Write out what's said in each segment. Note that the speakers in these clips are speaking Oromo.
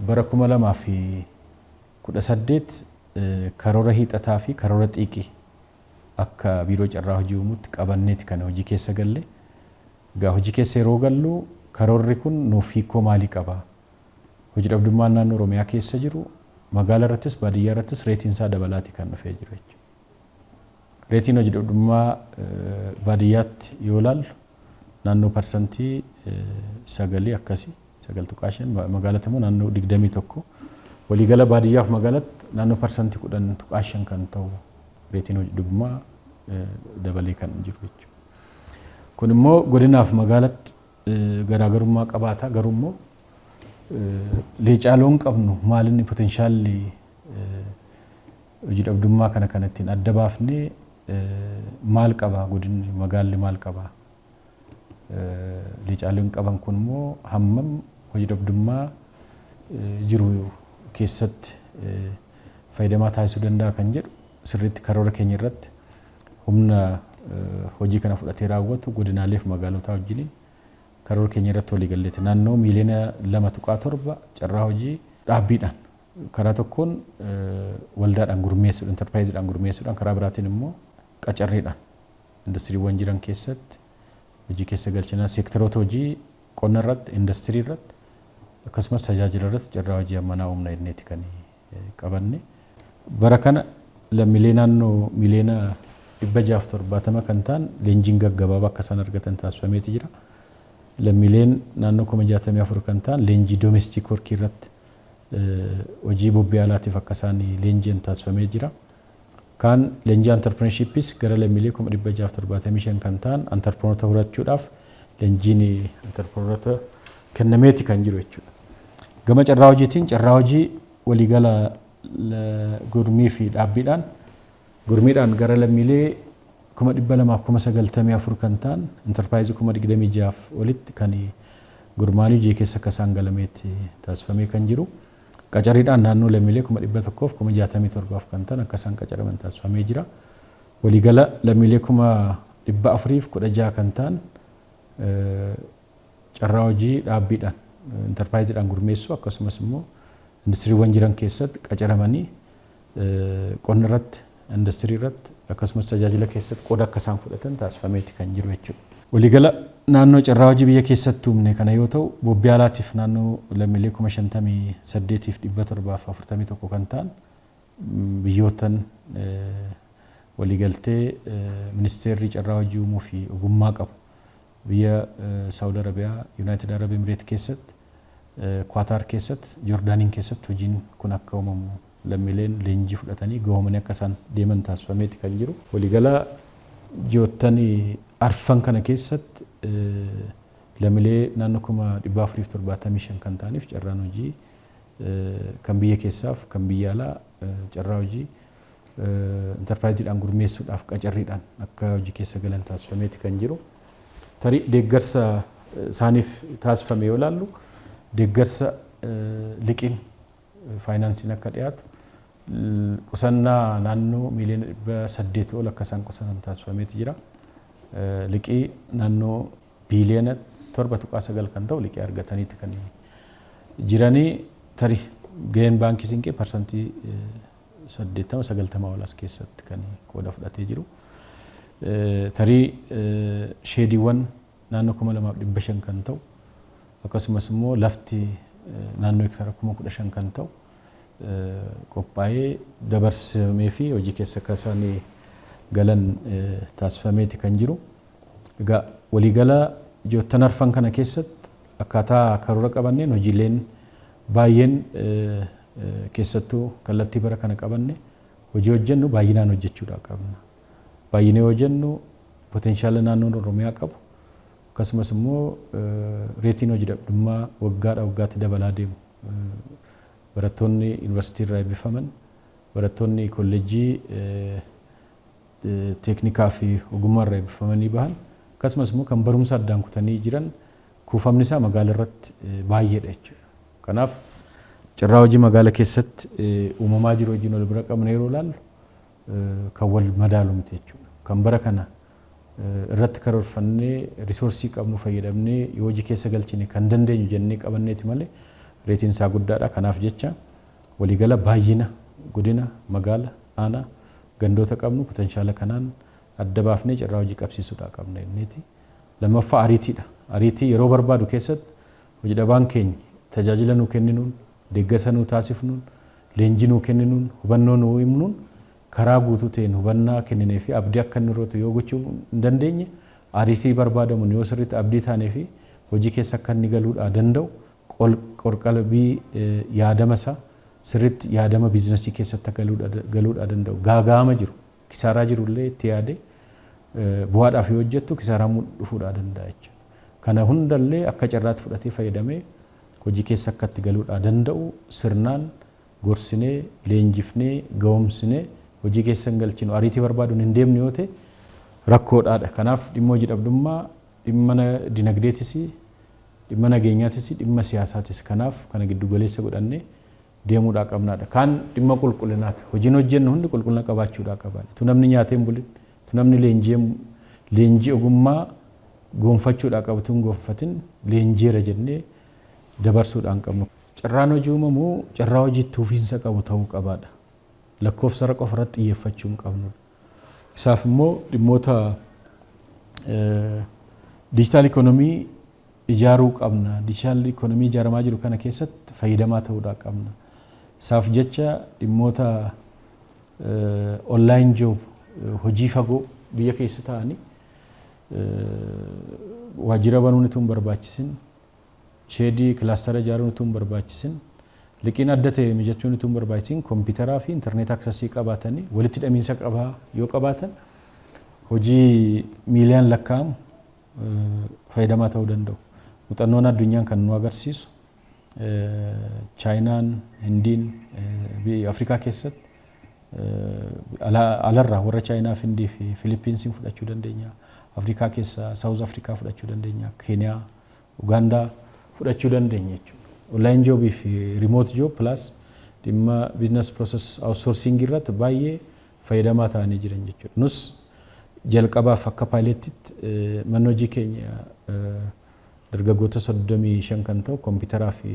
bara 2018 karoora hiixataa fi karoora xiiqii akka biiroo carraa hojii uumuutti qabanneeti kan hojii keessa galle. Egaa hojii keessa yeroo gallu karoorri kun nuuf hiikoo maalii qaba? Hojii dhabdummaan naannoo Oromiyaa keessa jiru magaalaa irrattis baadiyyaa irrattis reetiin isaa dabalaati kan dhufee jiru jechuudha. Reetiin hojii dhabdummaa baadiyyaatti yoo ilaallu naannoo parsantii 9 akkasii 9.5 magaalatti immoo naannoo 21 waliigala baadiyyaaf magaalatti naannoo parsantii 10.5 kan ta'u reetiin hojii dhabdummaa dabalee kan jiru jechuudha. Kun immoo godinaaf magaalatti garaagarummaa qabaata. Garuu immoo leecaaloo qabnu maalinni potenshaali hojii dhabdummaa kana kanattiin adda baafnee maal qaba godinni magaalli maal qaba? Leecaaloo qaban kun immoo hammam hojii dhabdummaa jiru keessatti fayyadamaa taasisuu danda'a kan jedhu sirriitti karoora keenya irratti humna hojii kana fudhatee raawwatu godinaalee fi magaalota wajjin karoora keenya irratti walii galleeti. Naannoo miiliyoona 2.7 carraa hojii dhaabbiidhaan karaa tokkoon waldaadhaan gurmeessuudhaan enterpiraayiziidhaan gurmeessuudhaan karaa biraatiin immoo qacarriidhaan industiriiwwan jiran keessatti hojii keessa galchinaa seektaroota hojii qonna irratti industirii irratti akkasumas tajaajila irratti carraa hojii ammanaa humna inneeti kan qabanne. Bara kana lammiilee naannoo miiliyoona 670 kan ta'an leenjiin gaggabaabaa akka isaan argatan taasifameeti jira. Lammiileen naannoo 64 kan ta'an leenjii domestic work irratti hojii bobbee alaatiif akka isaan leenjiin taasifamee jira. Kaan leenjii entrepreneurshipis gara lammiilee 675 kan ta'an entrepreneurota horachuudhaaf leenjiin entrepreneurota kennameeti kan jiru jechuudha. Gama carraa hojiitiin carraa hojii waliigala gurmii fi dhaabbiidhaan gurmiidhaan gara lammiilee 294 kan ta'an enterpiraayizii 26 olitti kan gurmaanii hojii keessa akka isaan galameetti taasifamee kan jiru. Qacarriidhaan naannoo lammiilee 167 kan ta'an akka isaan qacaraman taasifamee jira. Waliigala lammiilee 416 kan ta'an carraa hojii dhaabbiidhaan enterpiraayiziidhaan gurmeessu akkasumas immoo industiriiwwan jiran keessatti qacaramanii qonna irratti industirii irratti akkasumas tajaajila keessatti qooda akka isaan fudhatan taasifameeti kan jiru jechuudha. Waliigala naannoo carraa hojii biyya keessatti uumne kana yoo ta'u bobbee alaatiif naannoo lammiilee 58,741 kan ta'an biyyootan waliigaltee ministeerri carraa hojii uumuu fi ogummaa qabu biyya Saawud Arabiyaa, Yuunaayitid Arab Emireet keessatti, Kwaataar keessatti, Joordaaniin keessatti hojiin kun akka uumamu lammiileen leenjii fudhatanii goomanii akka isaan deeman taasifameeti kan jiru. Waliigala joottanii arfan kana keessatti lammiilee naannoo 475 kan ta'aniif carraan hojii kan biyya keessaaf kan biyya alaa carraa hojii enterpiraayiziidhaan gurmeessuudhaaf qacarriidhaan akka hojii keessa galan taasifameeti kan jiru. Tarii deeggarsa isaaniif taasifame yoo ilaallu deeggarsa liqiin faayinaansiin akka dhiyaatu qusannaa naannoo miiliyoona 800 ol akka isaan qusannan taasifameeti jira. Liqii naannoo biiliyoona 7.9 kan ta'u liqii argataniiti kan jiranii. Tarii gaheen baankii siinqee parsantii 80-90 ol as keessatti kan qooda fudhatee jiru. Tarii sheediiwwan naannoo 2,500 kan ta'u akkasumas immoo lafti naannoo hektaara 15,000 kan ta'u qophaa'ee dabarsamee fi hojii keessa akka isaan galan taasifameeti kan jiru. Egaa waliigala joottan arfan kana keessatti akkaataa karoora qabanneen hojiileen baay'een keessattuu kallattii bara kana qabanne hojii hojjennu baay'inaan hojjechuudha qabna. Baay'inee hojjennu potenshaala naannoon Oromiyaa qabu akkasumas immoo reetiin hojii dhabdummaa waggaadhaa waggaatti dabalaa deemu. Barattoonni yuunivarsiitii irraa eebbifaman, barattoonni kolleejjii teeknikaa fi ogummaa irraa eebbifamanii bahan akkasumas immoo kan barumsa addaan kutanii jiran kuufamni isaa magaalaa irratti baay'eedha jechuudha. Kanaaf carraa hojii magaalaa keessatti uumamaa jiru hojiin wal bira qabne yeroo ilaallu kan wal madaalu miti jechuudha. Kan bara kana irratti karoorfannee risoorsii qabnu fayyadamnee yoo hojii keessa galchine kan dandeenyu jennee qabanneeti malee reetiin isaa guddaadha. Kanaaf jecha waliigala baay'ina godina magaala aanaa gandoota qabnu potenshaala kanaan adda baafnee carraa hojii qabsiisuudhaa qabna inniiti. Lammaffaa ariitiidha. Ariitii yeroo barbaadu keessatti hojii dhabaan keenya tajaajila nuu kenninuun, deeggarsa nuu taasifnuun, leenjii nuu kenninuun, hubannoo nuu himnuun karaa guutuu ta'een hubannaa kenninee fi abdii akka inni rootu yoo gochuu hin dandeenye ariitii barbaadamuun yoo sirriitti abdii taanee fi hojii keessa akka inni galuudhaa danda'u qorqalbii yaadama isaa sirriitti yaadama biizinasii keessatti galuudhaa danda'u gaaga'ama jiru kisaaraa jirullee itti yaadee bu'aadhaaf yoo hojjettu kisaaraa dhufuudhaa danda'a jechuudha. Kana hundallee akka carraatti fudhatee fayyadamee hojii keessa akka itti galuudhaa danda'u sirnaan gorsinee leenjifnee ga'umsinee hojii keessa hin galchinu ariitii barbaaduun hin deemne yoo ta'e rakkoodhaadha. Kanaaf dhimma hojii dhabdummaa dhimma dinagdeetis dhimma nageenyaatis dhimma siyaasaatis kanaaf kana giddu galeessa godhannee deemuudhaa qabnaadha. Kaan dhimma qulqullinaati. Hojiin hojjennu hundi qulqullina qabaachuudhaa qaba. Tu namni nyaatee hin bulin, tu namni leenjii ogummaa gonfachuudhaa qabu tu hin gonfatin leenjiira jennee dabarsuudhaan qabnu. Carraan hojii uumamuu carraa hojii tuufiinsa qabu ta'uu qabaadha. Lakkoofsa qofa irratti xiyyeeffachuu hin qabnu. Isaaf immoo dhimmoota diijitaal ikoonomii ijaaruu qabna. Diijitaal ikoonomii ijaaramaa jiru kana keessatti fayyadamaa ta'uudhaa qabna. Isaaf jecha dhimmoota onlaayin joob hojii fagoo biyya keessa ta'anii waajjira banuun itoo hin barbaachisin, sheedii kilaastara ijaaruun itoo hin barbaachisin, liqiin adda ta'e mijachuun itoo hin barbaachisin kompiitaraa fi intarneet aksesii qabaatanii walitti hidhamiinsa qabaa yoo qabaatan hojii miiliyaan lakkaa'amu fayyadamaa ta'uu danda'u. Muuxannoon addunyaan kan nu agarsiisu Chaayinaan, Hindiin Afrikaa keessatti alarraa warra Chaayinaa fi Hindii fi Filiippiinsiin fudhachuu dandeenya. Afrikaa keessa Saawuz Afrikaa fudhachuu dandeenya. Keeniyaa, Ugaandaa fudhachuu dandeenya jechuudha. Onlaayin joobii fi riimoot joob pilaas dhimma biizines pirooses aawutsoorsingii irratti baay'ee fayyadamaa ta'anii jiran jechuudha. Nus jalqabaaf akka paayilettiitti manni hojii keenya dargaggoota 35 kan ta'u kompiitaraa fi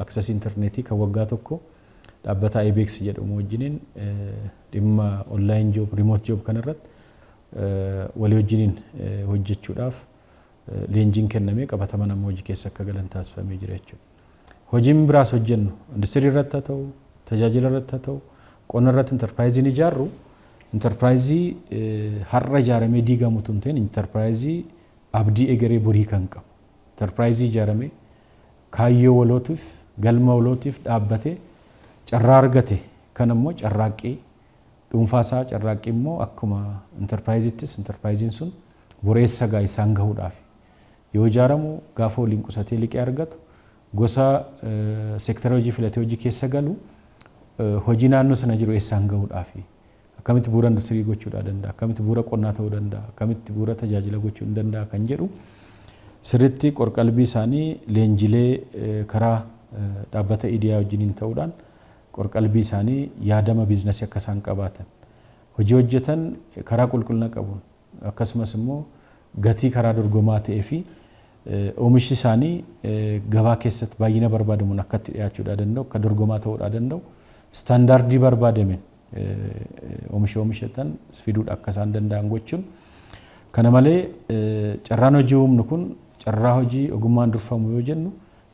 aksesii intarneetii kan waggaa tokko dhaabbata IBEX jedhamu wajjiniin dhimma onlaayin joob riimoot joob kanarratti walii wajjiniin hojjechuudhaaf leenjiin kennamee qabatama nama hojii keessa akka galan taasifamee jira jechuudha. Hojiin biraas hojjennu industirii irratti haa ta'u, tajaajila irratti haa ta'u, qonna irratti intarpiraayiziin ijaarru intarpiraayizii har'a ijaaramee diigamu tun ta'in intarpiraayizii abdii egeree borii kan qabu. Intarpiraayizii ijaaramee kaayyoo walootiif galma walootiif dhaabbatee carraa argate kan immoo carraaqqii dhuunfaasaa carraaqqii immoo akkuma intarpiraayizittis intarpiraayiziin sun boreessa gaa isaan gahuudhaaf yoo ijaaramu gaafa waliin qusatee liqii argatu gosa seektara hojii filatee hojii keessa galu hojii naannoo sana jiru eessaan gahuudhaaf akkamitti bu'uura industirii gochuudhaa danda'a, akkamitti bu'uura qonnaa ta'uu danda'a, akkamitti bu'uura tajaajila gochuu hin danda'a kan jedhu sirriitti qorqalbii isaanii leenjilee karaa dhaabbata idiyaa wajjiniin ta'uudhaan qorqalbii isaanii yaadama biizinasii akka isaan qabaatan hojii hojjetan karaa qulqullina qabuun akkasumas immoo gatii karaa dorgomaa ta'ee fi oomishi isaanii gabaa keessatti baay'ina barbaadamuun akka itti dhiyaachuudhaa danda'u, akka dorgomaa ta'uudhaa danda'u, istaandaardii barbaadameen oomishatan fiduudha akka isaan danda'an gochuun. Kana malee carraan hojii uumnu kun carraa hojii ogummaan durfamu yoo jennu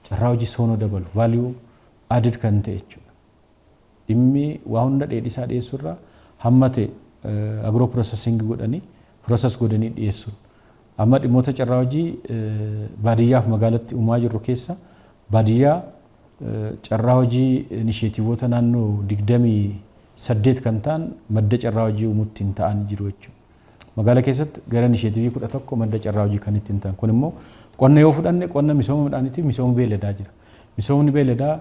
carraa hojii soonoo dabalu value added kan ta'e jechuudha. Dhimmi waa hunda dheedhisaa dhiyeessurraa hamma ta'e agro processing godhanii process godhanii dhiyeessuun. Amma dhimmoota carraa hojii baadiyyaaf magaalatti uumaa jirru keessa baadiyyaa carraa hojii inisheetiivoota naannoo 28 kan ta'an madda carraa hojii uumuutti hin ta'an jiru jechuudha. Magaalaa keessatti gara inisheetiivii 11 madda carraa hojii kan ittiin ta'an. Kun immoo qonna yoo fudhanne qonna misooma midhaaniitiif misooma beeladaa jira. Misoomni beeladaa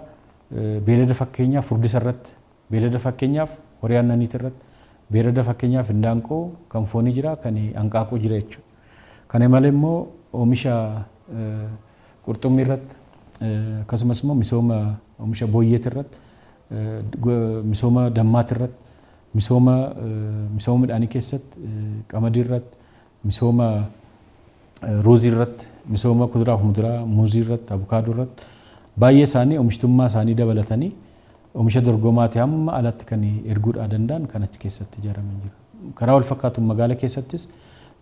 beelada fakkeenyaaf furdisa irratti, beelada fakkeenyaaf horii aannaniiti irratti, beelada fakkeenyaaf hindaanqoo kan foonii jira, kan hanqaaquu jira jechuudha. Kana malee immoo oomisha qurxummii irratti akkasumas immoo misooma oomisha booyyeeti irratti, misooma dammaati irratti, misooma midhaanii keessatti qamadii irratti, misooma ruuzii irratti, misooma kuduraa fi muduraa muuzii irratti, abukaadoo irratti baay'ee isaanii oomishtummaa isaanii dabalatanii oomisha dorgomaati hamma alatti kan erguudhaa danda'an kan achi keessatti ijaaraman jiru. Karaa wal fakkaatuun magaalaa keessattis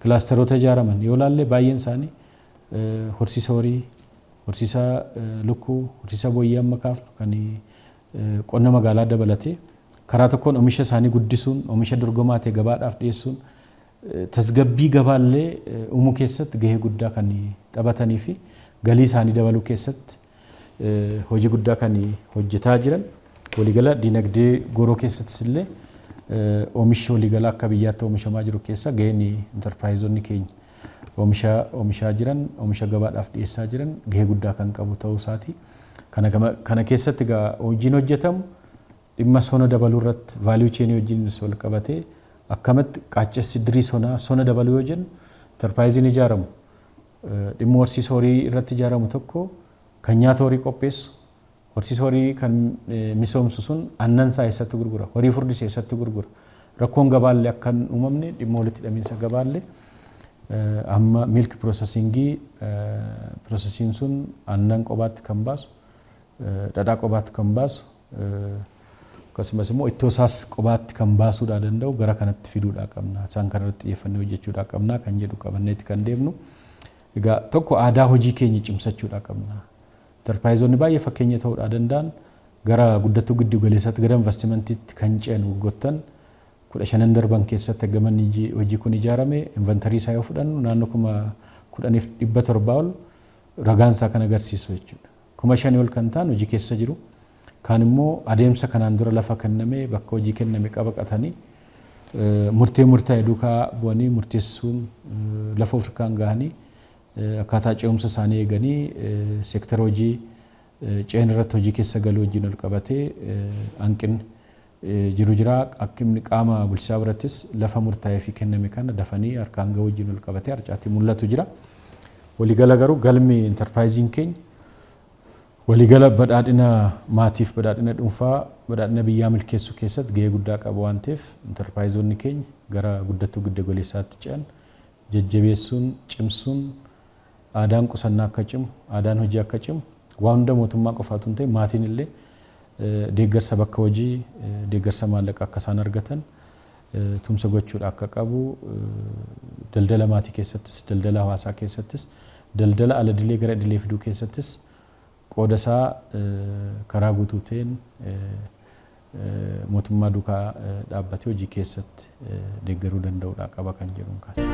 kilaasteroota ijaaraman yoo ilaalle baay'een isaanii horsiisa horii, horsiisa lukkuu, horsiisa booyyee amma kaafnu kan qonna magaalaa dabalatee karaa tokkoon oomisha isaanii guddisuun, oomisha dorgomaa ta'e gabaadhaaf dhiyeessuun tasgabbii gabaallee uumuu keessatti gahee guddaa kan taphatanii fi galii isaanii dabaluu keessatti hojii guddaa kan hojjetaa jiran. Waliigala dinagdee Gooroo keessattis illee oomishi waliigala akka biyyaatti oomishamaa jiru keessa gaheen intarpiraayizonni keenya oomishaa jiran, oomisha gabaadhaaf dhiyeessaa jiran gahee guddaa kan qabu ta'uu isaati. Kana keessatti hojiin hojjetamu dhimma sona dabaluu irratti vaaluu cheenii wajjin wal qabatee akkamitti qaaccessi dirii sona dabaluu yoo jennu intarpiraayiziin ijaaramu dhimma horsiisa horii irratti ijaaramu tokko kan nyaata horii qopheessu horsiisa horii kan misoomsu sun aannan isaa eessatti gurgura, horii furdis eessatti gurgura. Rakkoon gabaallee akka hin uumamne dhimma walitti hidhamiinsa gabaallee amma milk piroosesiin sun aannan qobaatti kan baasu, dhadhaa qobaatti kan baasu akkasumas immoo ittoo isaas qobaatti kan baasuudhaa danda'u gara kanatti fiduudhaa qabna. Isaan kanarratti xiyyeeffannee hojjechuudhaa qabna kan jedhu qabanneetti kan deemnu. Egaa tokko aadaa hojii keenya cimsachuudhaa qabna. Intarpiraayizonni baay'ee fakkeenya ta'uudhaa danda'an gara guddattuu giddu galeessaatti gara investimentiitti kan ce'an waggoottan 15 darban keessatti eegaman hojii kun ijaarame inventarii isaa yoo fudhannu naannoo 10,700 ol ragaan isaa kan agarsiisu jechuudha. 5,000 ol kan ta'an hojii keessa jiru. Kaan immoo adeemsa kanaan dura lafa kennamee bakka hojii kenname qabaqatanii murtaa'e duukaa bu'anii murteessuun lafa ofirkaan gahanii akkaataa ce'umsa isaanii eeganii seektara hojii ce'an irratti hojii keessa galuu wajjin ol qabatee hanqinni jiru jira. Akkimni qaama bulchaa birattis lafa murtaa'ee fi kenname kana dafanii harkaan gahuu wajjin ol qabatee harcaatii mul'atu jira. Waliigala garuu galmi intarpiraayiziin keenya waliigala badhaadhina maatiif badhaadhina dhuunfaa badhaadhina biyyaa milkeessuu keessatti gahee guddaa qaba waan ta'eef intarpiraayizonni keenya gara guddattuu giddu galeessaatti ce'an jajjabeessuun cimsuun aadaan qusannaa akka cimu, aadaan hojii akka cimu waan hunda mootummaa qofaatu hin ta'e maatiin illee deeggarsa bakka hojii, deeggarsa maallaqa akka isaan argatan tumsa gochuudha akka qabu daldala maatii keessattis, daldala hawaasaa keessattis, daldala ala dilee gara dilee fiduu keessattis qooda isaa karaa guutuu ta'een mootummaa duukaa dhaabbatee hojii keessatti deeggaruu danda'uudha qaba kan jedhuun kaasa.